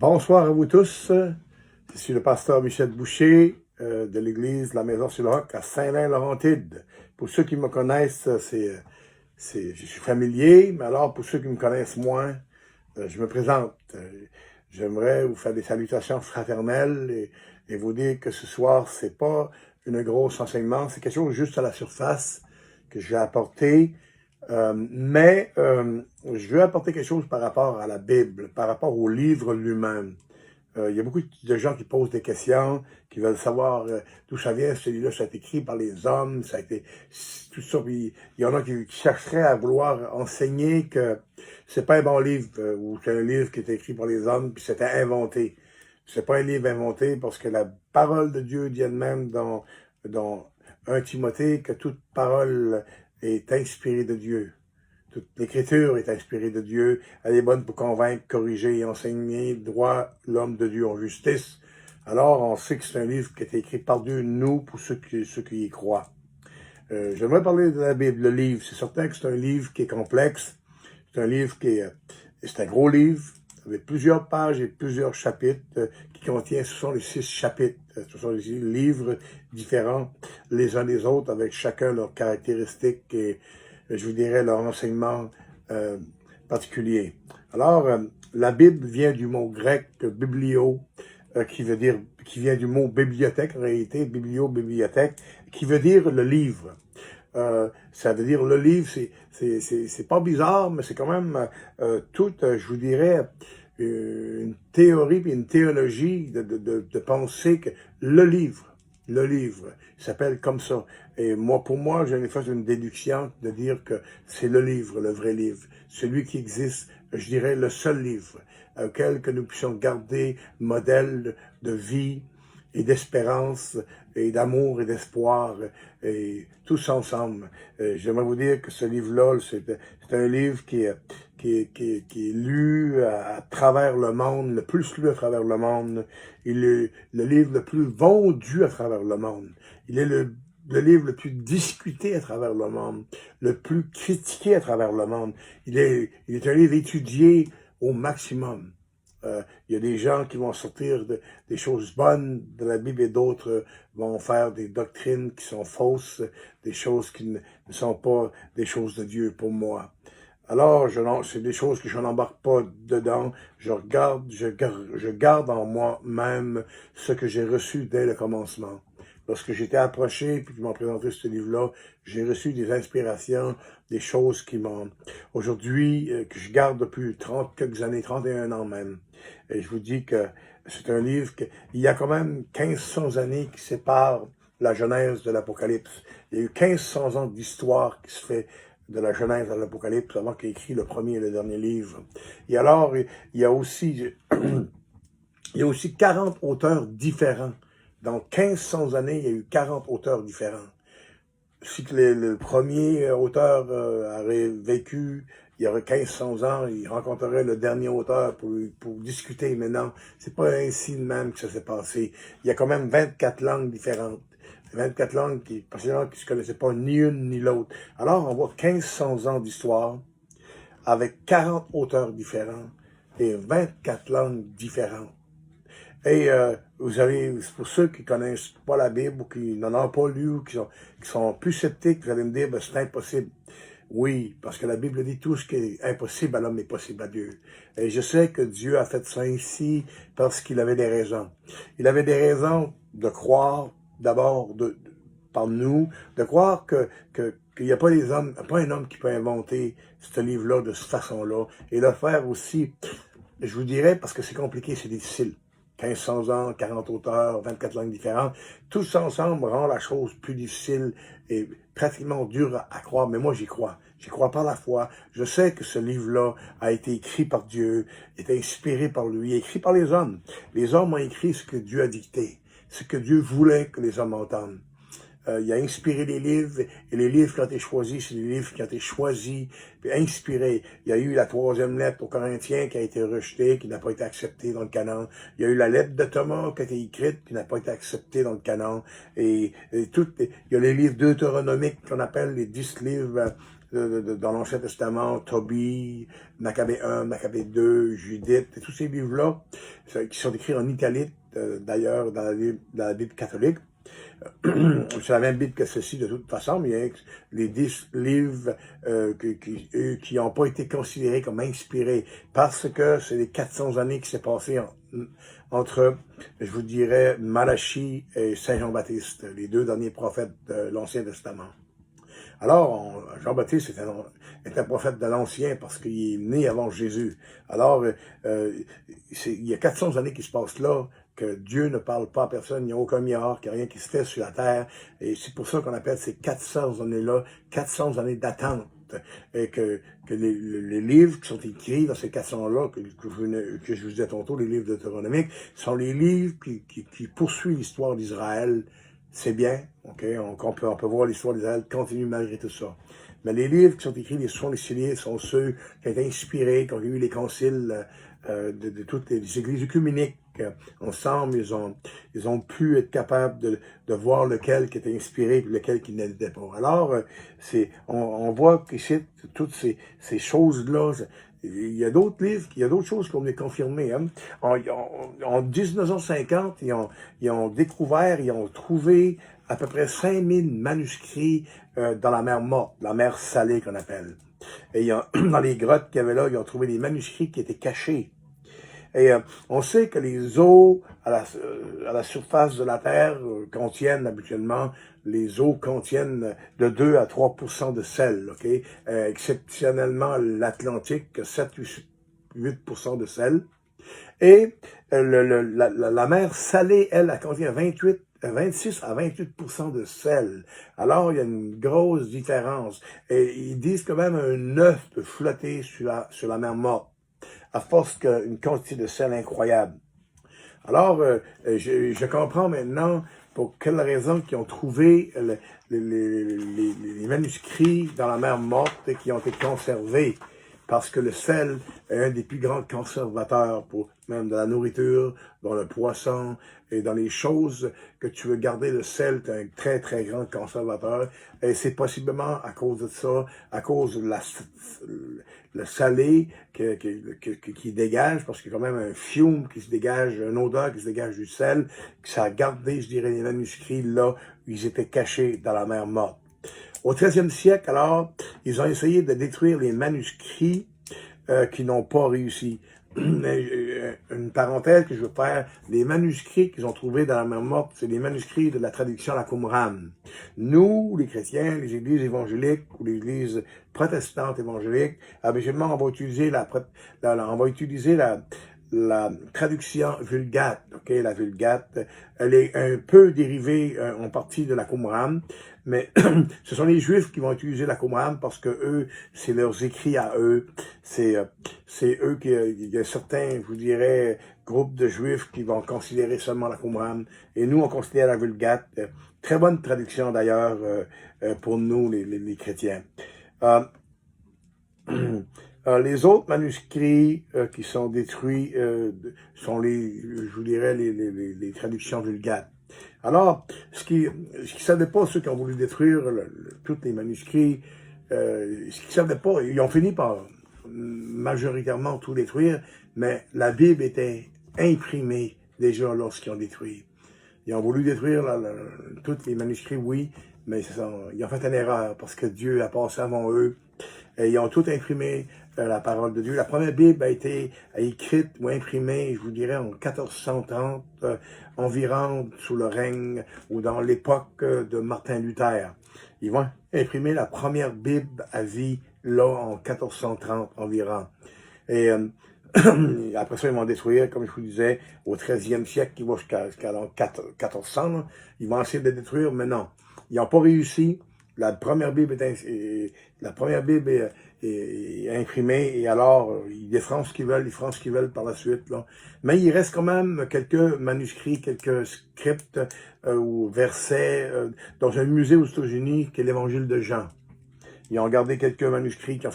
Bonsoir à vous tous. Je suis le pasteur Michel Boucher de l'église La Maison sur le Roc à Saint-Lin-Laurentide. Pour ceux qui me connaissent, je suis familier, mais alors pour ceux qui me connaissent moins, je me présente. J'aimerais vous faire des salutations fraternelles et vous dire que ce soir, c'est pas une grosse enseignement, c'est quelque chose juste à la surface que je vais apporter. Mais je veux apporter quelque chose par rapport à la Bible, par rapport au livre lui-même. Il y a beaucoup de gens qui posent des questions, qui veulent savoir d'où ça vient, celui-là, ça a été écrit par les hommes, ça a été tout ça. Puis il y en a qui chercheraient à vouloir enseigner que c'est pas un bon livre, ou c'est un livre qui est écrit par les hommes, puis c'était inventé. C'est pas un livre inventé parce que la parole de Dieu dit elle-même dans 1 Timothée que toute parole est inspirée de Dieu. Toute l'écriture est inspirée de Dieu. Elle est bonne pour convaincre, corriger et enseigner droit l'homme de Dieu en justice. Alors, on sait que c'est un livre qui a été écrit par Dieu, nous, pour ceux qui y croient. J'aimerais parler de la Bible, le livre. C'est certain que c'est un livre qui est complexe. C'est un livre c'est un gros livre, avec plusieurs pages et plusieurs chapitres qui contient, ce sont les 6 chapitres. Ce sont des livres différents les uns des autres, avec chacun leurs caractéristiques et, je vous dirais, leur enseignement particulier. Alors, la Bible vient du mot grec biblio, qui vient du mot bibliothèque, en réalité, bibliothèque, qui veut dire le livre. Ça veut dire le livre, c'est pas bizarre, mais c'est quand même je vous dirais, une théorie et une théologie de penser que le livre, il s'appelle comme ça. Et moi, pour moi, j'en ai fait une déduction de dire que c'est le livre, le vrai livre, celui qui existe, je dirais, le seul livre auquel que nous puissions garder modèle de vie et d'espérance et d'amour et d'espoir et tous ensemble. J'aimerais vous dire que ce livre-là, c'est un livre qui est lu à travers le monde, le plus lu à travers le monde. Il est le livre le plus vendu à travers le monde. Il est le livre le plus discuté à travers le monde, le plus critiqué à travers le monde. Il est un livre étudié au maximum. Il y a des gens qui vont sortir des choses bonnes de la Bible et d'autres vont faire des doctrines qui sont fausses, des choses qui ne sont pas des choses de Dieu pour moi. Alors, c'est des choses que je n'embarque pas dedans. Je garde en moi-même ce que j'ai reçu dès le commencement. Lorsque j'étais approché puis qu'ils m'ont présenté ce livre-là, j'ai reçu des inspirations, des choses qui m'ont... Aujourd'hui, que je garde depuis quelques années, 31 ans même. Et je vous dis que c'est un livre il y a quand même 1500 années qui séparent la Genèse de l'Apocalypse. Il y a eu 1500 ans d'histoire qui se fait de la Genèse à l'Apocalypse avant qu'il ait écrit le premier et le dernier livre. Et alors, il y a aussi 40 auteurs différents. Dans 1500 années, il y a eu 40 auteurs différents. Si le premier auteur aurait vécu il y aurait 1500 ans, il rencontrerait le dernier auteur pour discuter. Maintenant, c'est pas ainsi de même que ça s'est passé. Il y a quand même 24 langues différentes. 24 langues qui se connaissaient pas ni une ni l'autre. Alors, on voit 1500 ans d'histoire avec 40 auteurs différents et 24 langues différentes. Et vous avez, pour ceux qui connaissent pas la Bible ou qui n'en ont pas lu ou qui sont plus sceptiques, vous allez me dire, ben, c'est impossible. Oui, parce que la Bible dit tout ce qui est impossible à l'homme est possible à Dieu. Et je sais que Dieu a fait ça ainsi parce qu'il avait des raisons. Il avait des raisons de croire, d'abord, par nous, de croire qu'il n'y a pas pas un homme qui peut inventer ce livre-là de cette façon-là. Et le faire aussi, je vous dirais, parce que c'est compliqué, c'est difficile. 1500 ans, 40 auteurs, 24 langues différentes. Tout ça ensemble rend la chose plus difficile et pratiquement dure à croire. Mais moi, j'y crois. J'y crois par la foi. Je sais que ce livre-là a été écrit par Dieu, est inspiré par lui, écrit par les hommes. Les hommes ont écrit ce que Dieu a dicté, ce que Dieu voulait que les hommes entendent. Il a inspiré les livres, et les livres qui ont été choisis, c'est les livres qui ont été choisis, puis inspirés. Il y a eu la 3e lettre aux Corinthiens qui a été rejetée, qui n'a pas été acceptée dans le canon. Il y a eu la lettre de Thomas qui a été écrite, qui n'a pas été acceptée dans le canon. Il y a les livres deutéronomiques qu'on appelle les 10 livres dans l'Ancien Testament, Tobie, Maccabée 1, Maccabée 2, Judith, et tous ces livres-là, qui sont écrits en italite, d'ailleurs, dans la Bible catholique. C'est la même Bible que ceci de toute façon, mais il y a les 10 livres qui n'ont pas été considérés comme inspirés parce que c'est les 400 années qui s'est passé entre, je vous dirais, Malachie et Saint Jean-Baptiste, les deux derniers prophètes de l'Ancien Testament. Alors, Jean-Baptiste est un prophète de l'Ancien parce qu'il est né avant Jésus. Alors, il y a 400 années qui se passent là, que Dieu ne parle pas à personne, il n'y a aucun miracle, il n'y a rien qui se fait sur la terre. Et c'est pour ça qu'on appelle ces 400 années-là, 400 années d'attente. Et que les livres qui sont écrits dans ces 400-là, que je vous disais tantôt, les livres deutéronomiques, sont les livres qui poursuivent l'histoire d'Israël. C'est bien, ok, on peut voir l'histoire d'Israël continue malgré tout ça. Mais les livres qui sont écrits, les 66 livres, sont ceux qui ont été inspirés, qui ont eu les conciles de toutes les églises œcuméniques. Ensemble, ils ont pu être capables de voir lequel qui était inspiré et lequel qui n'était pas. Alors, on voit qu'ici, toutes ces choses-là, il y a d'autres livres, il y a d'autres choses qu'on est confirmées. Hein. En 1950, ils ont découvert, ils ont trouvé à peu près 5000 manuscrits dans la mer morte, la mer salée qu'on appelle. Et dans les grottes qu'il y avait là, ils ont trouvé des manuscrits qui étaient cachés. Et on sait que les eaux à la surface de la Terre contiennent habituellement, les eaux contiennent de 2 à 3% de sel, ok? Exceptionnellement l'Atlantique, 7-8% de sel. Et la mer salée, elle contient 26 à 28% de sel. Alors, il y a une grosse différence. Et ils disent que même un œuf peut flotter sur la mer morte, à force qu'une quantité de sel incroyable. Alors, je comprends maintenant pour quelle raison qu'ils ont trouvé les manuscrits dans la mer morte et qui ont été conservés. Parce que le sel est un des plus grands conservateurs, pour même de la nourriture, dans le poisson et dans les choses que tu veux garder. Le sel est un très, très grand conservateur. Et c'est possiblement à cause de ça, à cause de le salé qui dégage, parce qu'il y a quand même un fiume qui se dégage, une odeur qui se dégage du sel, que ça a gardé, je dirais, les manuscrits là où ils étaient cachés dans la mer morte. Au 13e siècle, alors, ils ont essayé de détruire les manuscrits qui n'ont pas réussi. Une parenthèse que je veux faire, les manuscrits qu'ils ont trouvés dans la mer morte, c'est les manuscrits de la traduction à la Qumran. Nous, les chrétiens, les églises évangéliques ou les églises protestantes évangéliques, habituellement, on va utiliser la traduction Vulgate, ok, la Vulgate, elle est un peu dérivée en partie de la Qumran, mais ce sont les Juifs qui vont utiliser la Qumran parce que eux, c'est leurs écrits à eux, c'est eux il y a certains, je vous dirais, groupes de Juifs qui vont considérer seulement la Qumran, et nous on considère la Vulgate, très bonne traduction d'ailleurs pour nous les chrétiens. Les autres manuscrits qui sont détruits sont je vous dirais, les traductions vulgates. Alors, ce qu'ils savaient pas, ceux qui ont voulu détruire tous les manuscrits, ce qu'ils savaient pas, ils ont fini par majoritairement tout détruire, mais la Bible était imprimée déjà lorsqu'ils ont détruit. Ils ont voulu détruire tous les manuscrits, oui, mais ils ont fait une erreur parce que Dieu a passé avant eux. Et ils ont tout imprimé la parole de Dieu. La première Bible a été écrite ou imprimée, je vous dirais, en 1430, environ sous le règne ou dans l'époque de Martin Luther. Ils vont imprimer la première Bible à vie, là, en 1430 environ. Et après ça, ils vont détruire, comme je vous disais, au 13e siècle, qui va jusqu'à 1400. Là. Ils vont essayer de détruire, mais non. Ils n'ont pas réussi. La première Bible est imprimée et alors ils défendent ce qu'ils veulent, ils feront ce qu'ils veulent par la suite. Là. Mais il reste quand même quelques manuscrits, quelques scripts ou versets dans un musée aux États-Unis qui est l'Évangile de Jean. Ils ont gardé quelques manuscrits qui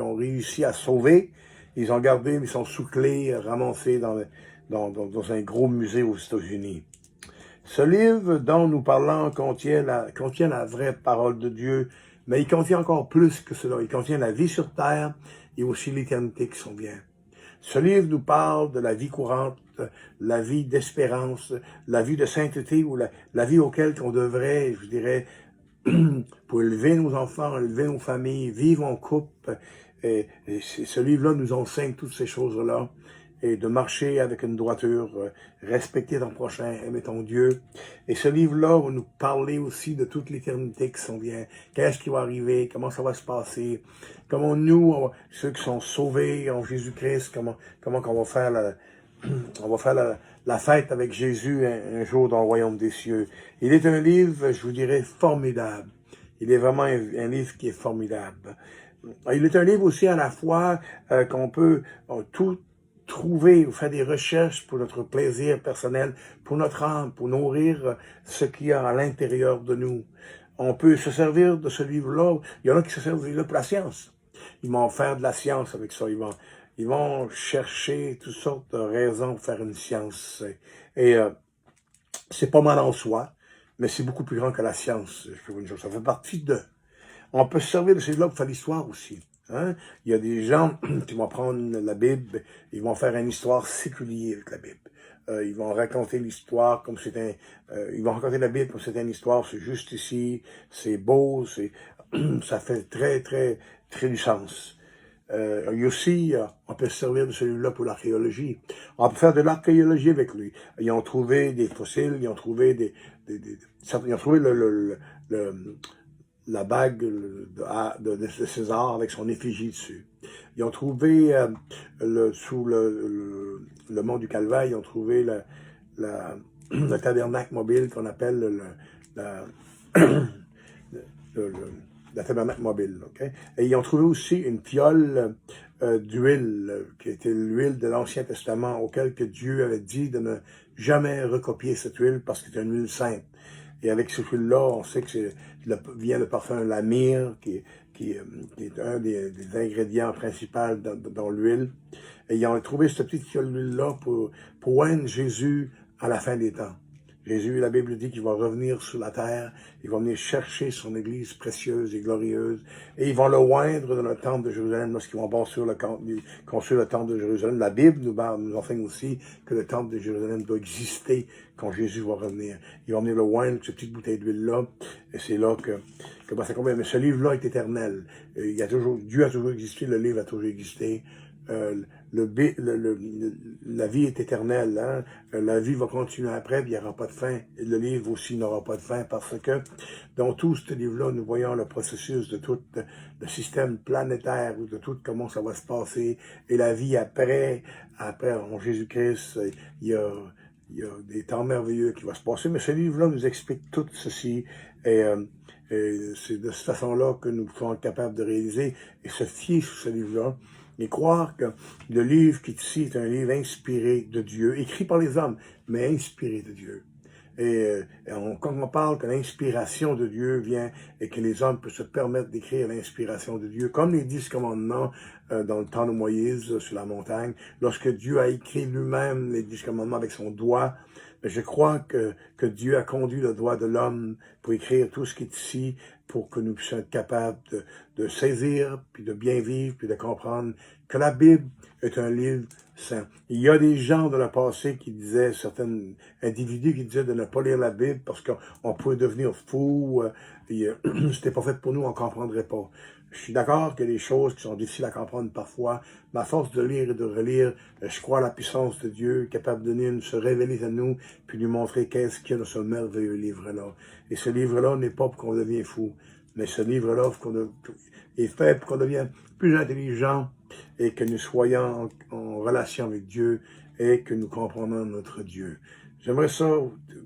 ont réussi à sauver. Ils ont gardé, mais ils sont sous clé, ramassés dans un gros musée aux États-Unis. Ce livre dont nous parlons contient la vraie parole de Dieu Mais il contient encore plus que cela. Il contient la vie sur terre et aussi l'éternité qui s'en vient. Ce livre nous parle de la vie courante, la vie d'espérance, la vie de sainteté ou la vie auquel on devrait, je dirais, pour élever nos enfants, élever nos familles, vivre en couple. Et ce livre-là nous enseigne toutes ces choses-là. Et de marcher avec une droiture, respecter ton prochain, aimer ton Dieu. Et ce livre-là va nous parler aussi de toute l'éternité qui s'en vient. Qu'est-ce qui va arriver? Comment ça va se passer? Comment nous, ceux qui sont sauvés en Jésus-Christ, comment qu'on va faire la fête avec Jésus un jour dans le royaume des cieux. Il est un livre, je vous dirais, formidable. Il est vraiment un livre qui est formidable. Il est un livre aussi à la fois qu'on peut tout trouver ou faire des recherches pour notre plaisir personnel, pour notre âme, pour nourrir ce qu'il y a à l'intérieur de nous. On peut se servir de ce livre-là. Il y en a qui se servent de livre pour la science. Ils vont faire de la science avec ça. Ils vont chercher toutes sortes de raisons pour faire une science. Et c'est pas mal en soi, mais c'est beaucoup plus grand que la science. Ça fait partie de... On peut se servir de ces livres pour faire l'histoire aussi. Hein? Il y a des gens qui vont prendre la Bible, ils vont faire une histoire séculière avec la Bible. Ils vont raconter l'histoire comme c'est ils vont raconter la Bible comme c'est une histoire, c'est juste ici, c'est beau, ça fait très du sens. Il y a aussi, on peut se servir de celui-là pour l'archéologie. On peut faire de l'archéologie avec lui. Ils ont trouvé des fossiles, ils ont trouvé ils ont trouvé la bague de César avec son effigie dessus. Ils ont trouvé, sous le mont du Calvaire, ils ont trouvé le tabernacle mobile qu'on appelle la tabernacle mobile. Okay? Et ils ont trouvé aussi une fiole d'huile, qui était l'huile de l'Ancien Testament, auquel que Dieu avait dit de ne jamais recopier cette huile parce que c'est une huile sainte. Et avec cette huile-là, on sait que vient le parfum la myrrhe, qui est un des ingrédients principaux dans l'huile. Et ils ont trouvé cette petite fiole-là pour oindre Jésus à la fin des temps. Jésus, la Bible dit qu'il va revenir sur la terre, il va venir chercher son Église précieuse et glorieuse, et ils vont le oindre dans le temple de Jérusalem lorsqu'ils vont construire le temple de Jérusalem. La Bible nous enseigne aussi que le temple de Jérusalem doit exister quand Jésus va revenir. Ils vont venir le oindre avec cette petite bouteille d'huile-là, et c'est là que ça convient. Mais ce livre-là est éternel. Dieu a toujours existé, le livre a toujours existé. La vie est éternelle, hein? La vie va continuer après, puis il n'y aura pas de fin. Et le livre aussi n'aura pas de fin, parce que dans tout ce livre-là, nous voyons le processus de tout le système planétaire, de tout comment ça va se passer, et la vie après en Jésus-Christ, il y a des temps merveilleux qui vont se passer, mais ce livre-là nous explique tout ceci, et c'est de cette façon-là que nous sommes être capables de réaliser et se fier sur ce livre-là, et croire que le livre qui est ici est un livre inspiré de Dieu, écrit par les hommes, mais inspiré de Dieu. Et quand on parle que l'inspiration de Dieu vient et que les hommes peuvent se permettre d'écrire l'inspiration de Dieu, comme les 10 commandements dans le temps de Moïse sur la montagne, lorsque Dieu a écrit lui-même les 10 commandements avec son doigt, je crois que Dieu a conduit le doigt de l'homme pour écrire tout ce qui est ici, pour que nous puissions être capables de saisir, puis de bien vivre, puis de comprendre que la Bible est un livre saint. Il y a des gens de le passé qui disaient, certains individus qui disaient de ne pas lire la Bible parce qu'on pouvait devenir fou, c'était pas fait pour nous, on comprendrait pas. Je suis d'accord qu'il y a des choses qui sont difficiles à comprendre parfois, mais à force de lire et de relire, je crois à la puissance de Dieu, capable de se révéler à nous, puis nous montrer qu'est-ce qu'il y a dans ce merveilleux livre-là. Et ce livre-là n'est pas pour qu'on devienne fou, mais ce livre-là est fait pour qu'on devienne plus intelligent et que nous soyons en relation avec Dieu et que nous comprenions notre Dieu. J'aimerais ça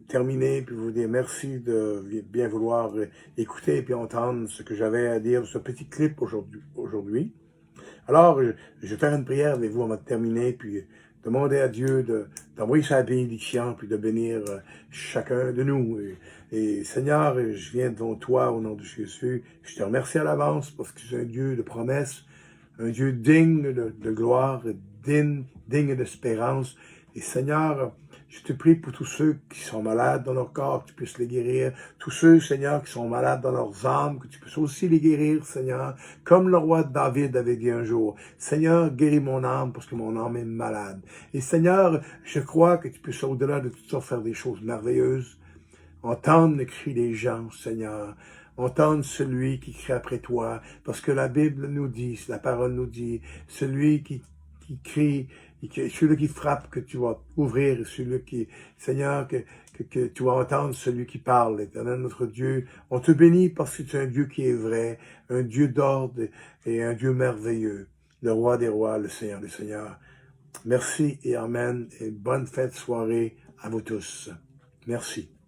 terminer puis vous dire merci de bien vouloir écouter et puis entendre ce que j'avais à dire, ce petit clip aujourd'hui. Alors, je vais faire une prière avec vous avant de terminer, puis demander à Dieu d'envoyer sa bénédiction, puis de bénir chacun de nous. Et Seigneur, je viens devant toi au nom de Jésus. Je te remercie à l'avance parce que tu es un Dieu de promesses, un Dieu digne de gloire, digne d'espérance. Et Seigneur, Je te prie pour tous ceux qui sont malades dans leur corps, que tu puisses les guérir. Tous ceux, Seigneur, qui sont malades dans leurs âmes, que tu puisses aussi les guérir, Seigneur. Comme le roi David avait dit un jour, Seigneur, guéris mon âme parce que mon âme est malade. Et Seigneur, je crois que tu puisses, au-delà de tout ça, faire des choses merveilleuses. Entendre le cri des gens, Seigneur. Entendre celui qui crie après toi. Parce que la Bible nous dit, la parole nous dit, celui qui crie, celui qui frappe, que tu vas ouvrir, celui qui, Seigneur, que tu vas entendre celui qui parle. Éternel notre Dieu, on te bénit parce que tu es un Dieu qui est vrai, un Dieu d'ordre et un Dieu merveilleux, le roi des rois, le Seigneur des seigneurs. Merci et amen et bonne fête soirée à vous tous. Merci.